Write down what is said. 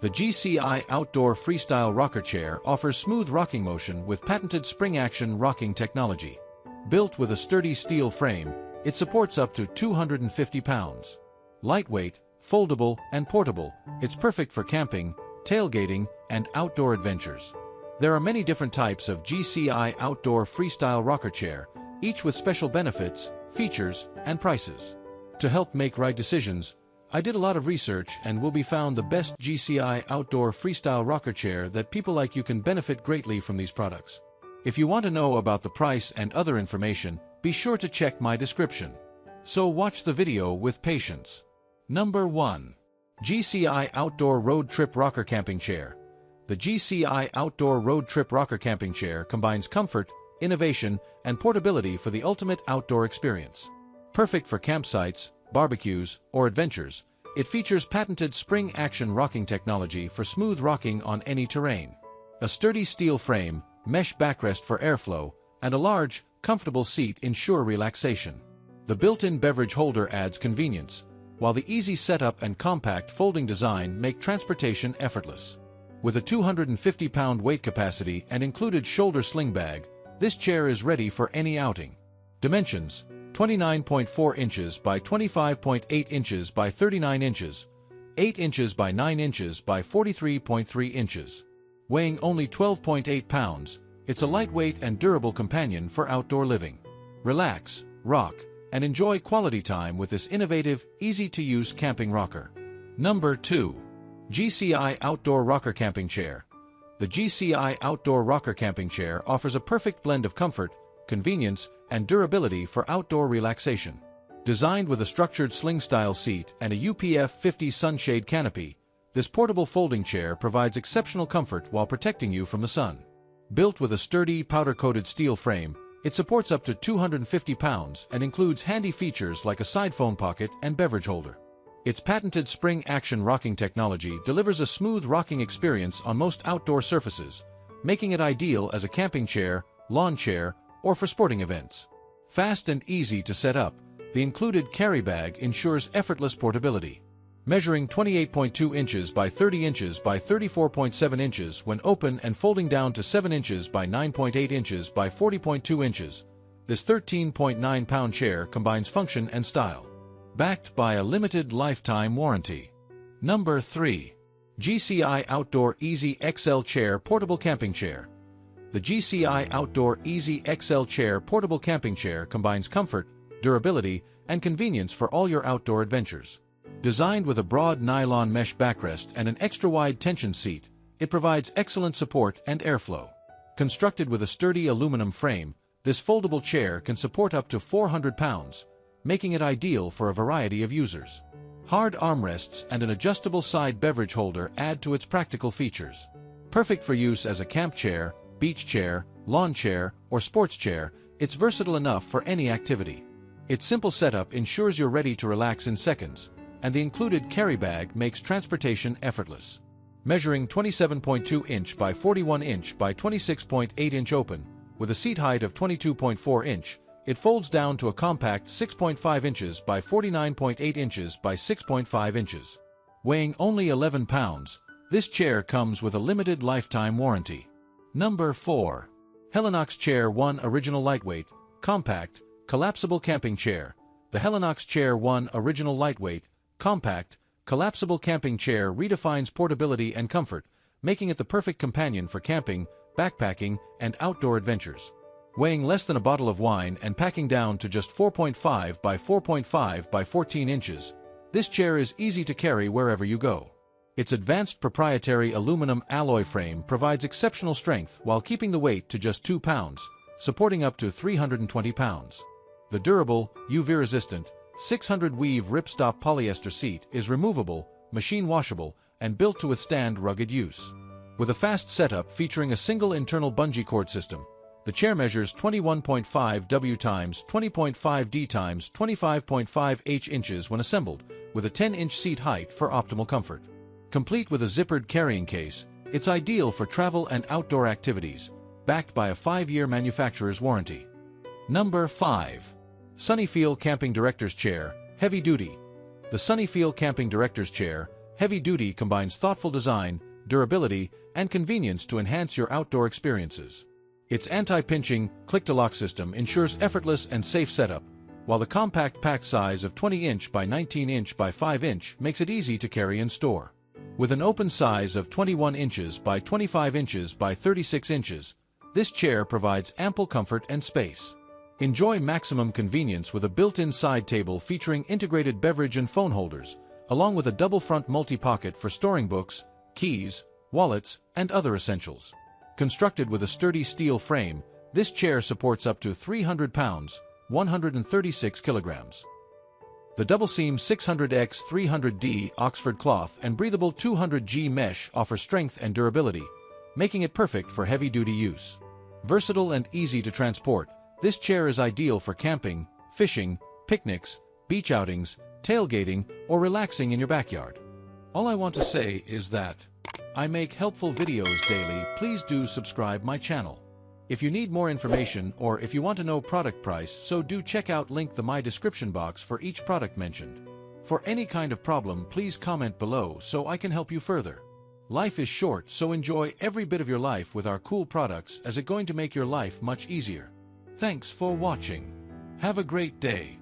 The GCI Outdoor Freestyle Rocker Chair offers smooth rocking motion with patented spring-action rocking technology. Built with a sturdy steel frame, it supports up to 250 pounds. Lightweight, foldable, and portable, it's perfect for camping, tailgating, and outdoor adventures. There are many different types of GCI Outdoor Freestyle Rocker Chair, each with special benefits, features, and prices. To help make right decisions, I did a lot of research and will be found the best GCI Outdoor Freestyle Rocker Chair that people like you can benefit greatly from these products. If you want to know about the price and other information, be sure to check my description. So watch the video with patience. Number 1. GCI Outdoor Road Trip Rocker Camping Chair. The GCI Outdoor Road Trip Rocker Camping Chair combines comfort, innovation, and portability for the ultimate outdoor experience. Perfect for campsites, barbecues, or adventures, it features patented spring-action rocking technology for smooth rocking on any terrain. A sturdy steel frame, mesh backrest for airflow, and a large, comfortable seat ensure relaxation. The built-in beverage holder adds convenience, while the easy setup and compact folding design make transportation effortless. With a 250-pound weight capacity and included shoulder sling bag, this chair is ready for any outing. Dimensions: 29.4 inches by 25.8 inches by 39 inches, 8 inches by 9 inches by 43.3 inches. Weighing only 12.8 pounds, it's a lightweight and durable companion for outdoor living. Relax, rock, and enjoy quality time with this innovative, easy-to-use camping rocker. Number 2. GCI Outdoor Rocker Camping Chair. The GCI Outdoor Rocker Camping Chair offers a perfect blend of comfort, convenience, and durability for outdoor relaxation. Designed with a structured sling-style seat and a UPF 50 sunshade canopy, this portable folding chair provides exceptional comfort while protecting you from the sun. Built with a sturdy, powder-coated steel frame, it supports up to 250 pounds and includes handy features like a side phone pocket and beverage holder. Its patented spring-action rocking technology delivers a smooth rocking experience on most outdoor surfaces, making it ideal as a camping chair, lawn chair, or for sporting events. Fast and easy to set up, the included carry bag ensures effortless portability. Measuring 28.2 inches by 30 inches by 34.7 inches when open and folding down to 7 inches by 9.8 inches by 40.2 inches, this 13.9-pound chair combines function and style. Backed by a limited lifetime warranty. Number 3. GCI Outdoor Easy XL Chair Portable Camping Chair. The GCI Outdoor Easy XL Chair Portable Camping Chair combines comfort, durability, and convenience for all your outdoor adventures. Designed with a broad nylon mesh backrest and an extra-wide tension seat, it provides excellent support and airflow. Constructed with a sturdy aluminum frame, this foldable chair can support up to 400 pounds, making it ideal for a variety of users. Hard armrests and an adjustable side beverage holder add to its practical features. Perfect for use as a camp chair, beach chair, lawn chair, or sports chair, it's versatile enough for any activity. Its simple setup ensures you're ready to relax in seconds, and the included carry bag makes transportation effortless. Measuring 27.2 inch by 41 inch by 26.8 inch open, with a seat height of 22.4 inch, it folds down to a compact 6.5 inches by 49.8 inches by 6.5 inches. Weighing only 11 pounds, this chair comes with a limited lifetime warranty. Number 4. Helinox Chair 1 Original Lightweight, Compact, Collapsible Camping Chair. The Helinox Chair 1 Original Lightweight, Compact, Collapsible Camping Chair redefines portability and comfort, making it the perfect companion for camping, backpacking, and outdoor adventures. Weighing less than a bottle of wine and packing down to just 4.5 by 4.5 by 14 inches, this chair is easy to carry wherever you go. Its advanced proprietary aluminum alloy frame provides exceptional strength while keeping the weight to just 2 pounds, supporting up to 320 pounds. The durable, UV-resistant, 600-weave ripstop polyester seat is removable, machine washable, and built to withstand rugged use. With a fast setup featuring a single internal bungee cord system, the chair measures 21.5 W x 20.5 D x 25.5 H inches when assembled, with a 10-inch seat height for optimal comfort. Complete with a zippered carrying case, it's ideal for travel and outdoor activities, backed by a 5-year manufacturer's warranty. Number 5. Sunnyfeel Camping Director's Chair, Heavy Duty. The Sunnyfeel Camping Director's Chair, Heavy Duty combines thoughtful design, durability, and convenience to enhance your outdoor experiences. Its anti-pinching, click-to-lock system ensures effortless and safe setup, while the compact pack size of 20-inch by 19-inch by 5-inch makes it easy to carry and store. With an open size of 21 inches by 25 inches by 36 inches, this chair provides ample comfort and space. Enjoy maximum convenience with a built-in side table featuring integrated beverage and phone holders, along with a double front multi-pocket for storing books, keys, wallets, and other essentials. Constructed with a sturdy steel frame, this chair supports up to 300 pounds, 136 kilograms. The double-seam 600x 300D Oxford cloth and breathable 200G mesh offer strength and durability, making it perfect for heavy-duty use. Versatile and easy to transport, this chair is ideal for camping, fishing, picnics, beach outings, tailgating, or relaxing in your backyard. All I want to say is that I make helpful videos daily. Please do subscribe my channel. If you need more information or if you want to know product price, so do check out link the my description box for each product mentioned. For any kind of problem, please comment below so I can help you further. Life is short, so enjoy every bit of your life with our cool products, as it's going to make your life much easier. Thanks for watching. Have a great day.